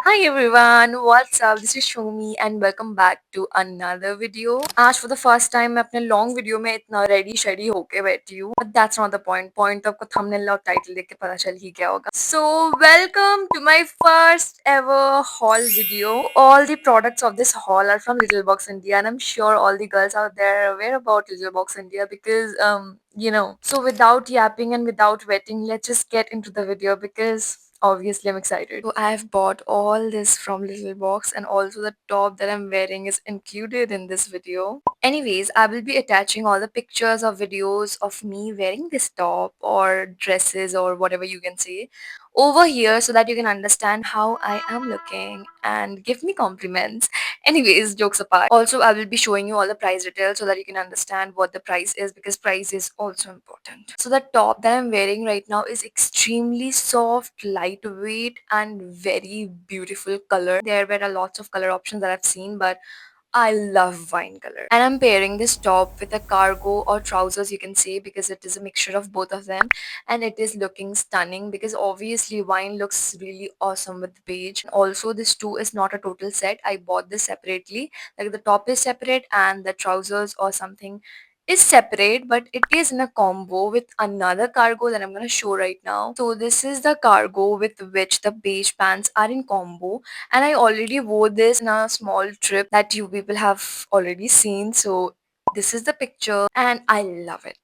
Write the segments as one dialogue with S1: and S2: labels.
S1: Hi everyone, what's up? This is Shomi and welcome back to another video. आज for the first time मैं अपने long video में इतना ready shady होके बैठी हूँ. But that's not the point. Point तो आपको thumbnail और title देख के पता चल ही गया होगा. So welcome to my first ever haul video. All the products of this haul are from Little Box India and I'm sure all the girls out there are aware about Little Box India because So without yapping and without wetting, let's just get into the video because obviously I'm excited. So I've bought all this from Little Box and also the top that I'm wearing is included in this video. Anyways, I will be attaching all the pictures or videos of me wearing this top or dresses or whatever you can say over here so that you can understand how I am looking and give me compliments. Anyways, jokes apart. Also, I will be showing you all the price details so that you can understand what the price is because price is also important. So the top that I'm wearing right now is extremely soft, lightweight and very beautiful color. There were lots of color options that I've seen, but I love wine color. And I'm pairing this top with a cargo or trousers you can say because it is a mixture of both of them and it is looking stunning because obviously wine looks really awesome with the beige. Also this too is not a total set. I bought this separately. Like the top is separate and the trousers or something is separate but it is in a combo with another cargo that I'm going to show right now. So this is the cargo with which the beige pants are in combo and I already wore this in a small trip that you people have already seen. So this is the picture and I love it.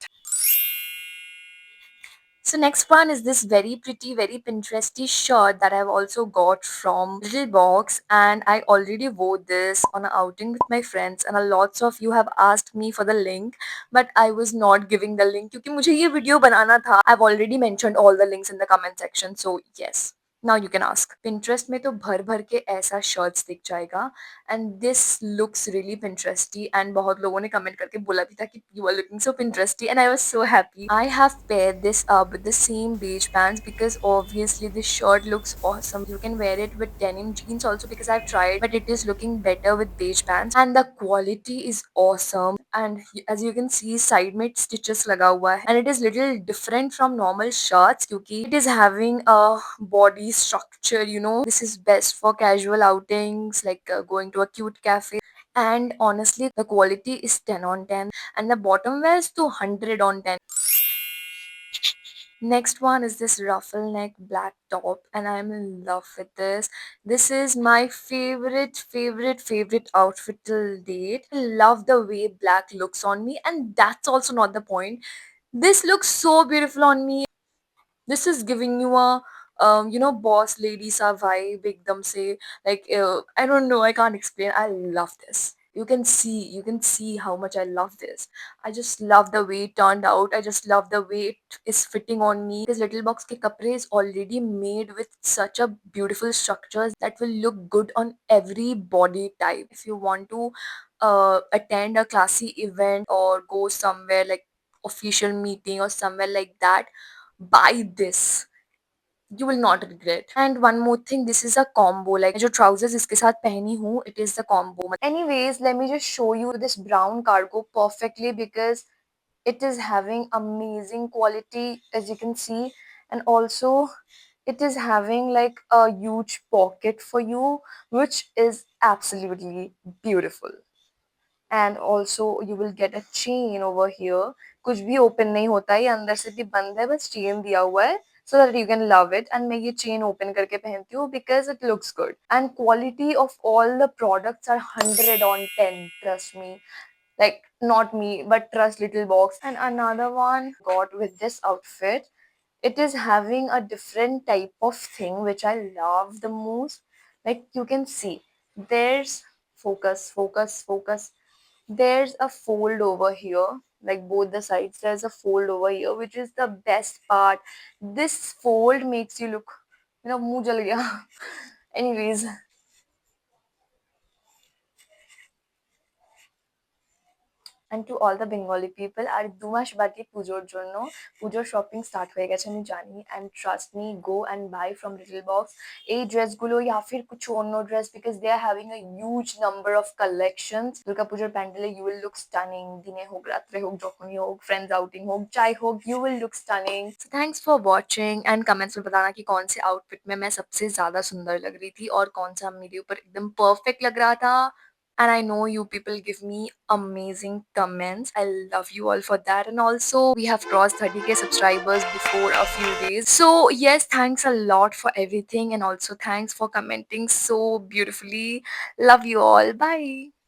S1: So next one is this very pretty, very Pinteresty shirt that I've also got from Little Box and I already wore this on an outing with my friends and a lots of you have asked me for the link but I was not giving the link क्योंकि मुझे ये video बनाना था. I've already mentioned all the links in the comment section so yes. Now you can ask. Pinterest में तो भर भर के ऐसा shirts दिख जाएगा and this looks really Pinteresty and बहुत लोगों ने comment करके बोला भी था कि you are looking so Pinteresty and I was so happy. I have paired this up with the same beige pants because obviously this shirt looks awesome. You can wear it with denim jeans also because I've tried but it is looking better with beige pants and the quality is awesome and as you can see side में stitches लगा हुआ है and it is little different from normal shirts क्योंकि it is having a body structure, you know. This is best for casual outings like going to a cute cafe and honestly the quality is 10 on 10 and the bottom wear is 200 on 10. Next one is this ruffle neck black top and I'm in love with this. This is my favorite outfit till date. I love the way black looks on me and that's also not the point. This looks so beautiful on me. This is giving you a boss lady sa vibe ekdam se like I don't know, I can't explain. I love this. You can see how much I love this. I just love the way it turned out. I just love the way it is fitting on me. This little box ke kapre is already made with such a beautiful structures that will look good on every body type. If you want to attend a classy event or go somewhere like official meeting or somewhere like that, buy this. You will not regret. And one more thing, this is a combo. Like जो trousers इसके साथ पहनी हूँ, it is the combo. Anyways, let me just show you this brown cargo perfectly because it is having amazing quality as you can see, and also it is having like a huge pocket for you, which is absolutely beautiful. And also you will get a chain over here. कुछ भी open नहीं होता है, ये अंदर से भी बंद है, बस chain दिया हुआ है so that you can love it. And मैं ये chain open करके पहनती हूँ because it looks good. And quality of all the products are 100 on 10, trust me. Like not me, but trust Little Box. And another one got with this outfit. It is having a different type of thing which I love the most. Like you can see, there's focus. There's a fold over here, like both the sides. There's a fold over here, which is the best part. This fold makes you look, मुंह जल गया. Anyways, and to all the Bengali people, আর ২ মাস বাকি পুজোর জন্য। পুজোর shopping start হয়ে গেছে আমি জানি, and trust me, go and buy from Little Box এই ড্রেসগুলো, ইয়া ফির কিছু অন্য dress, because they are having a huge number of collections. দুর্গাপুজোর প্যান্ডেলে ইউ উইল লুক স্টানিং, দিনে হোক রাত্রে হোক যখনই হোক, फ्रेंड्स आउटिंग हो चाहे हो, you will look stunning. So thanks for watching, and comments में बताना कि कौन से आउटफिट में मैं सबसे ज्यादा सुंदर लग रही थी और कौन सा मेरे ऊपर एकदम परफेक्ट लग रहा था। And I know you people give me amazing comments. I love you all for that. And also, we have crossed 30K subscribers before a few days. So, yes, thanks a lot for everything. And also, thanks for commenting so beautifully. Love you all. Bye.